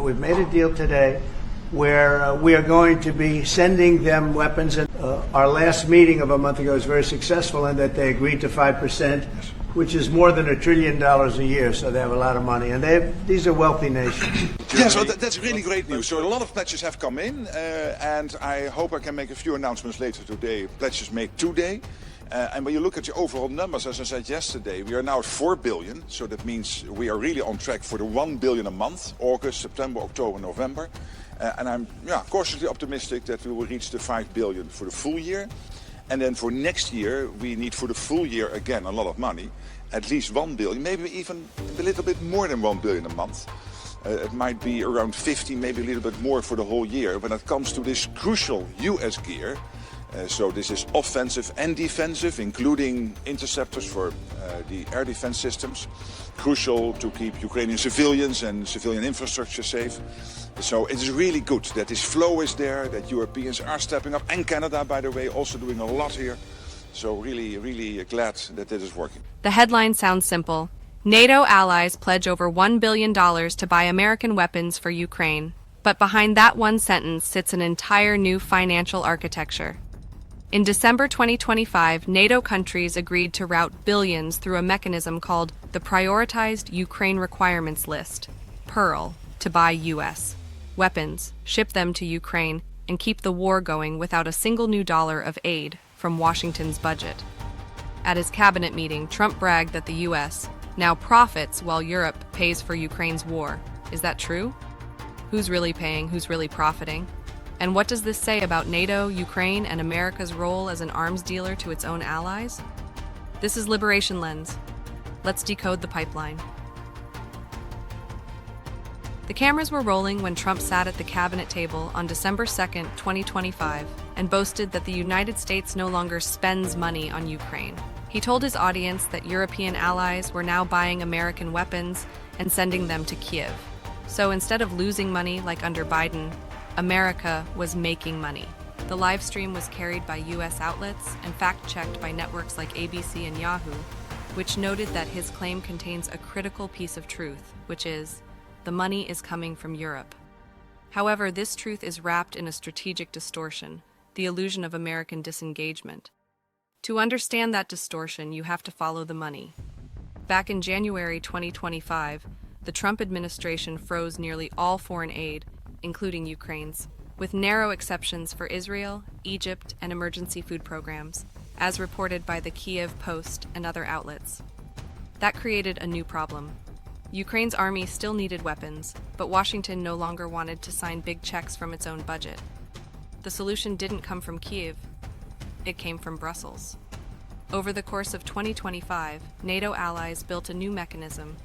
we've made a deal today where we are going to be sending them weapons. And our last meeting of a month ago was very successful in that they agreed to 5%, which is more than $1 trillion a year. So they have a lot of money, and these are wealthy nations. Yeah, so that's really great news. So a lot of pledges have come in, and I hope I can make a few announcements later today. Pledges made today. And when you look at the overall numbers, as I said yesterday, we are now at 4 billion. So that means we are really on track for the 1 billion a month, August, September, October, November. And I'm cautiously optimistic that we will reach the 5 billion for the full year. And then for next year, we need for the full year, again, a lot of money, at least 1 billion, maybe even a little bit more than 1 billion a month. It might be around 50, maybe a little bit more for the whole year when it comes to this crucial US gear. So this is offensive and defensive, including interceptors for the air defense systems. Crucial to keep Ukrainian civilians and civilian infrastructure safe. So it is really good that this flow is there, that Europeans are stepping up, and Canada, by the way, also doing a lot here. So really, really glad that this is working. The headline sounds simple. NATO allies pledge over $1 billion to buy American weapons for Ukraine. But behind that one sentence sits an entire new financial architecture. In December 2025, NATO countries agreed to route billions through a mechanism called the Prioritized Ukraine Requirements List, PURL, to buy U.S. weapons, ship them to Ukraine, and keep the war going without a single new dollar of aid from Washington's budget. At his cabinet meeting, Trump bragged that the U.S. now profits while Europe pays for Ukraine's war. Is that true? Who's really paying? Who's really profiting? And what does this say about NATO, Ukraine, and America's role as an arms dealer to its own allies? This is Liberation Lens. Let's decode the pipeline. The cameras were rolling when Trump sat at the cabinet table on December 2nd, 2025, and boasted that the United States no longer spends money on Ukraine. He told his audience that European allies were now buying American weapons and sending them to Kyiv. So instead of losing money like under Biden, America was making money. The live stream was carried by U.S. outlets and fact-checked by networks like ABC and Yahoo, which noted that his claim contains a critical piece of truth, which is, the money is coming from Europe. However, this truth is wrapped in a strategic distortion, the illusion of American disengagement. To understand that distortion, you have to follow the money. Back in January 2025, the Trump administration froze nearly all foreign aid, including Ukraine's, with narrow exceptions for Israel, Egypt, and emergency food programs, as reported by the Kyiv Post and other outlets. That created a new problem. Ukraine's army still needed weapons, but Washington no longer wanted to sign big checks from its own budget. The solution didn't come from Kyiv, it came from Brussels. Over the course of 2025, NATO allies built a new mechanism,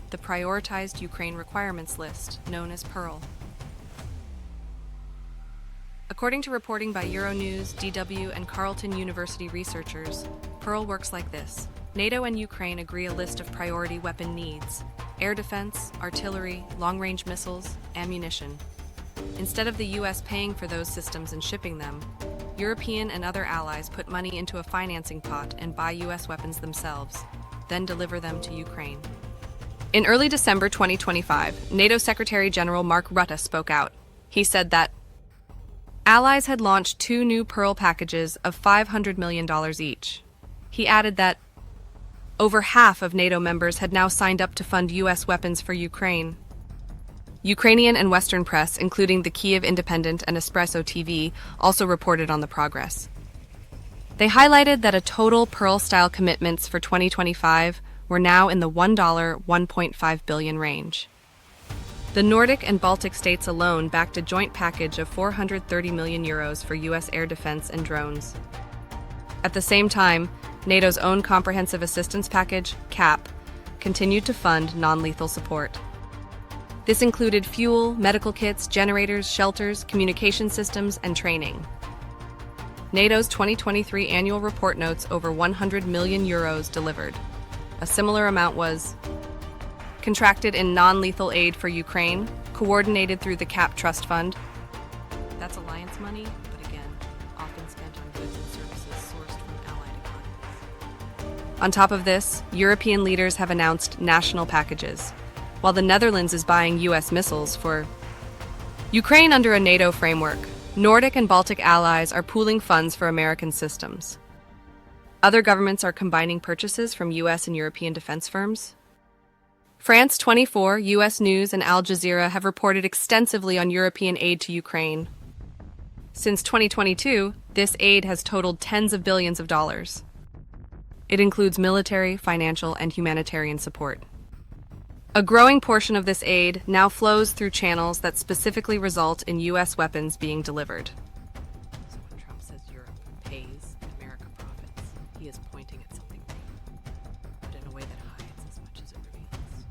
the Prioritized Ukraine Requirements List, known as PURL. According to reporting by Euronews, DW, and Carleton University researchers, PURL works like this. NATO and Ukraine agree a list of priority weapon needs: air defense, artillery, long-range missiles, ammunition. Instead of the U.S. paying for those systems and shipping them, European and other allies put money into a financing pot and buy U.S. weapons themselves, then deliver them to Ukraine. In early December 2025, NATO Secretary General Mark Rutte spoke out. He said that allies had launched 2 new PURL packages of $500 million each. He added that over half of NATO members had now signed up to fund U.S. weapons for Ukraine. Ukrainian and Western press, including the Kyiv Independent and Espresso TV, also reported on the progress. They highlighted that a total PURL-style commitments for 2025 were now in the $1.5 billion range. The Nordic and Baltic states alone backed a joint package of 430 million euros for U.S. air defense and drones. At the same time, NATO's own Comprehensive Assistance Package, CAP, continued to fund non-lethal support. This included fuel, medical kits, generators, shelters, communication systems, and training. NATO's 2023 annual report notes over 100 million euros delivered. A similar amount was contracted in non-lethal aid for Ukraine, coordinated through the CAP Trust Fund. That's alliance money, but again, often spent on goods and services sourced from allied economies. On top of this, European leaders have announced national packages. while the Netherlands is buying U.S. missiles for Ukraine under a NATO framework. Nordic and Baltic allies are pooling funds for American systems. Other governments are combining purchases from U.S. and European defense firms. France 24, U.S. News, and Al Jazeera have reported extensively on European aid to Ukraine. Since 2022, this aid has totaled tens of billions of dollars. It includes military, financial, and humanitarian support. A growing portion of this aid now flows through channels that specifically result in U.S. weapons being delivered. So when Trump says Europe pays, America profits, he is pointing at something real, but in a way that hides as much as it reveals.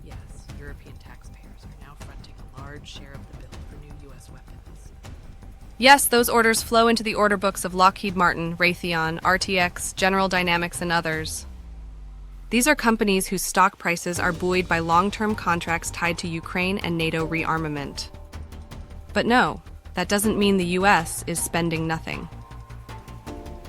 Yes, European taxpayers are now fronting a large share of the bill for new U.S. weapons. Yes, those orders flow into the order books of Lockheed Martin, Raytheon, RTX, General Dynamics, and others. These are companies whose stock prices are buoyed by long-term contracts tied to Ukraine and NATO rearmament. But no, that doesn't mean the U.S. is spending nothing.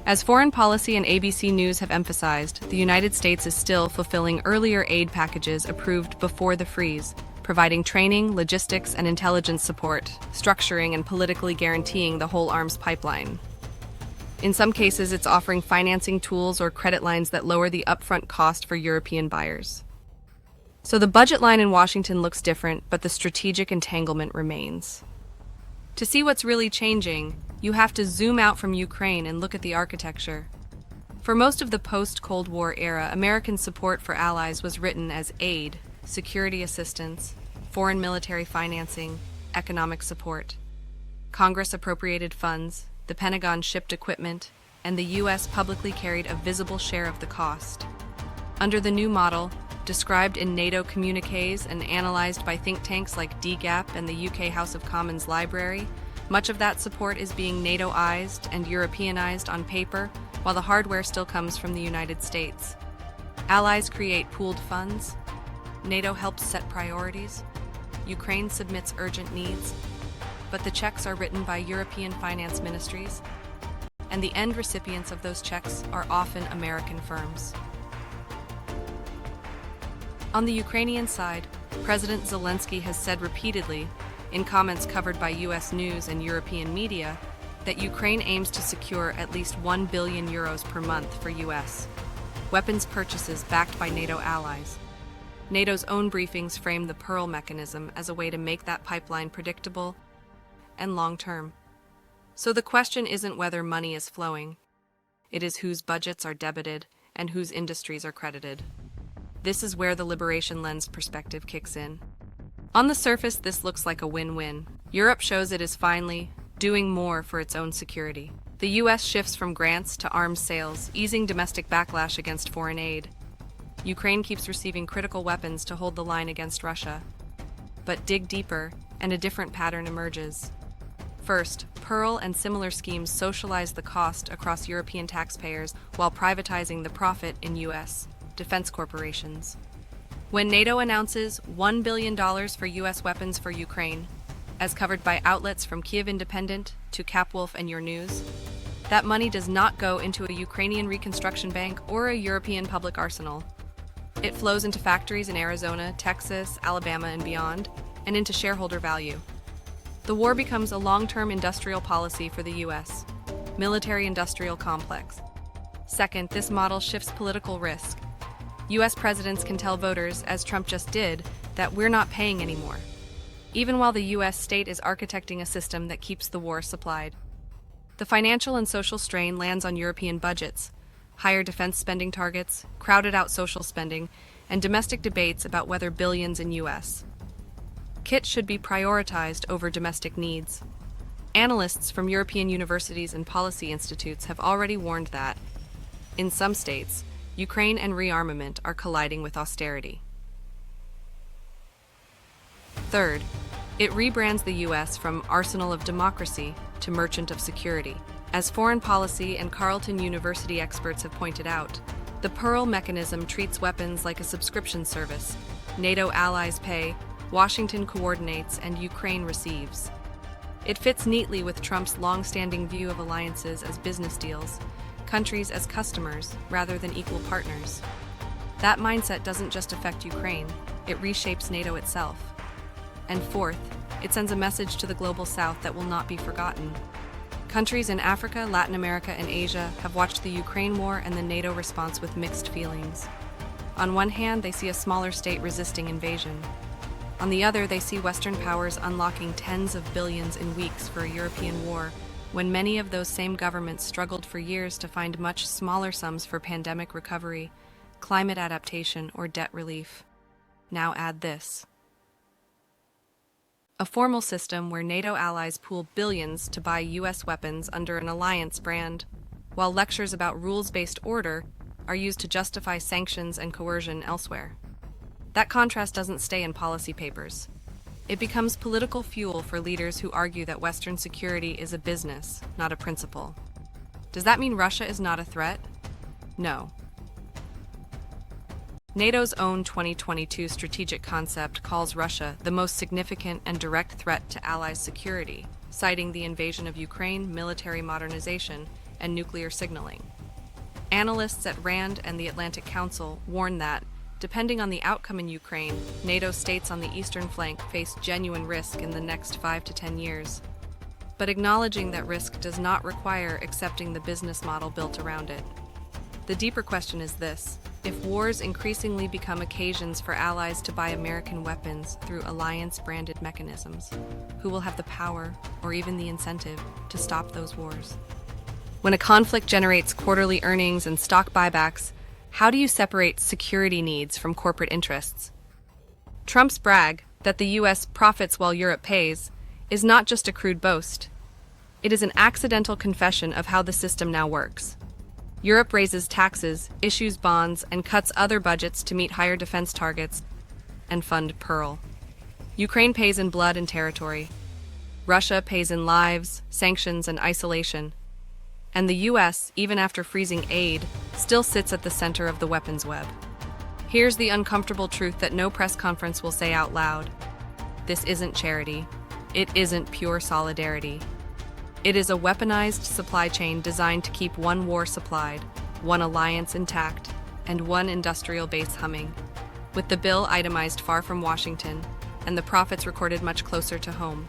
As Foreign Policy and ABC News have emphasized, the United States is still fulfilling earlier aid packages approved before the freeze, providing training, logistics, and intelligence support, structuring and politically guaranteeing the whole arms pipeline. In some cases, it's offering financing tools or credit lines that lower the upfront cost for European buyers. So the budget line in Washington looks different, but the strategic entanglement remains. To see what's really changing, you have to zoom out from Ukraine and look at the architecture. For most of the post-Cold War era, American support for allies was written as aid, security assistance, foreign military financing, economic support. Congress appropriated funds, the Pentagon shipped equipment, and the U.S. publicly carried a visible share of the cost. Under the new model, described in NATO communiques and analyzed by think tanks like DGAP and the UK House of Commons Library, much of that support is being NATO-ized and Europeanized on paper, while the hardware still comes from the United States. Allies create pooled funds. NATO helps set priorities. Ukraine submits urgent needs. But the checks are written by European finance ministries, and the end recipients of those checks are often American firms. On the Ukrainian side, President Zelensky has said repeatedly, in comments covered by U.S. news and European media, that Ukraine aims to secure at least €1 billion per month for U.S. weapons purchases backed by NATO allies. NATO's own briefings frame the PURL mechanism as a way to make that pipeline predictable and long-term. So the question isn't whether money is flowing. It is whose budgets are debited and whose industries are credited. This is where the liberation lens perspective kicks in. On the surface, this looks like a win-win. Europe shows it is finally doing more for its own security. The U.S. shifts from grants to arms sales, easing domestic backlash against foreign aid. Ukraine keeps receiving critical weapons to hold the line against Russia. But dig deeper, and a different pattern emerges. First, PURL and similar schemes socialize the cost across European taxpayers while privatizing the profit in U.S. defense corporations. When NATO announces $1 billion for U.S. weapons for Ukraine, as covered by outlets from Kyiv Independent to Capwolf and Your News, that money does not go into a Ukrainian reconstruction bank or a European public arsenal. It flows into factories in Arizona, Texas, Alabama, and beyond, and into shareholder value. The war becomes a long-term industrial policy for the U.S. military-industrial complex. Second, this model shifts political risk. U.S. presidents can tell voters, as Trump just did, that we're not paying anymore, even while the U.S. state is architecting a system that keeps the war supplied. The financial and social strain lands on European budgets, higher defense spending targets, crowded out social spending, and domestic debates about whether billions in U.S. kit should be prioritized over domestic needs. Analysts from European universities and policy institutes have already warned that, in some states, Ukraine and rearmament are colliding with austerity. Third, it rebrands the U.S. from arsenal of democracy to merchant of security. As foreign policy and Carleton University experts have pointed out, the PURL mechanism treats weapons like a subscription service. NATO allies pay, Washington coordinates, and Ukraine receives. It fits neatly with Trump's long-standing view of alliances as business deals, countries as customers rather than equal partners. That mindset doesn't just affect Ukraine, it reshapes NATO itself. And fourth, it sends a message to the global south that will not be forgotten. Countries in Africa, Latin America, and Asia have watched the Ukraine war and the NATO response with mixed feelings. On one hand, they see a smaller state resisting invasion. On the other, they see Western powers unlocking tens of billions in weeks for a European war, when many of those same governments struggled for years to find much smaller sums for pandemic recovery, climate adaptation, or debt relief. Now add this: a formal system where NATO allies pool billions to buy US weapons under an alliance brand, while lectures about rules-based order are used to justify sanctions and coercion elsewhere. That contrast doesn't stay in policy papers. It becomes political fuel for leaders who argue that Western security is a business, not a principle. Does that mean Russia is not a threat? No. NATO's own 2022 strategic concept calls Russia the most significant and direct threat to allies' security, citing the invasion of Ukraine, military modernization, and nuclear signaling. Analysts at RAND and the Atlantic Council warn that, depending on the outcome in Ukraine, NATO states on the eastern flank face genuine risk in the next 5 to 10 years. But acknowledging that risk does not require accepting the business model built around it. The deeper question is this: if wars increasingly become occasions for allies to buy American weapons through alliance-branded mechanisms, who will have the power, or even the incentive, to stop those wars? When a conflict generates quarterly earnings and stock buybacks, how do you separate security needs from corporate interests? Trump's brag that the US profits while Europe pays is not just a crude boast. It is an accidental confession of how the system now works. Europe raises taxes, issues bonds, and cuts other budgets to meet higher defense targets and fund PURL. Ukraine pays in blood and territory. Russia pays in lives, sanctions, and isolation. And the US, even after freezing aid, still sits at the center of the weapons web. Here's the uncomfortable truth that no press conference will say out loud. This isn't charity. It isn't pure solidarity. It is a weaponized supply chain designed to keep one war supplied, one alliance intact, and one industrial base humming, with the bill itemized far from Washington and the profits recorded much closer to home.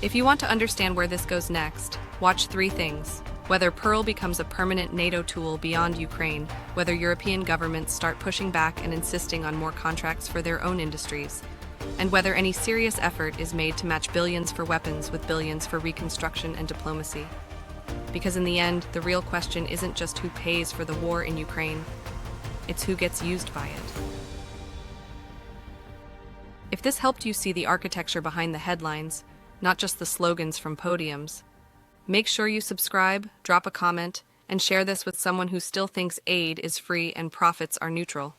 If you want to understand where this goes next, watch 3 things: whether PURL becomes a permanent NATO tool beyond Ukraine, whether European governments start pushing back and insisting on more contracts for their own industries, and whether any serious effort is made to match billions for weapons with billions for reconstruction and diplomacy. Because in the end, the real question isn't just who pays for the war in Ukraine, it's who gets used by it. If this helped you see the architecture behind the headlines, not just the slogans from podiums, make sure you subscribe, drop a comment, and share this with someone who still thinks aid is free and profits are neutral.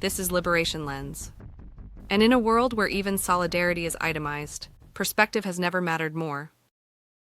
This is Liberation Lens. And in a world where even solidarity is itemized, perspective has never mattered more.